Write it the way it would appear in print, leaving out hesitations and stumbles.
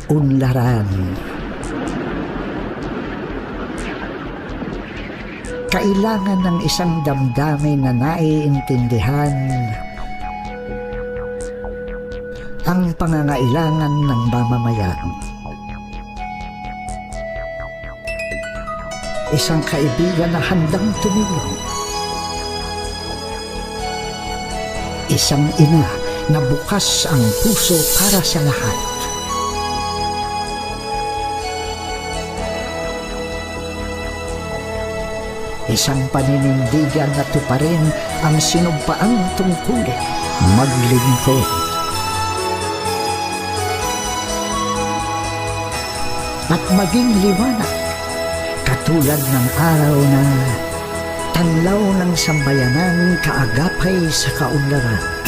kaunlaran. Kailangan ng isang damdamin na naiintindihan ang pangangailangan ng mamamayan. Isang kaibigan na handang tumulong. Isang ina na bukas ang puso para sa lahat. Isang paninindigan na tuparin ang sinumpaang tungkulin. Maglingkod. At maging liwanag, katulad ng araw na tanlaw ng sambayanan kaagapay sa kaunlaran.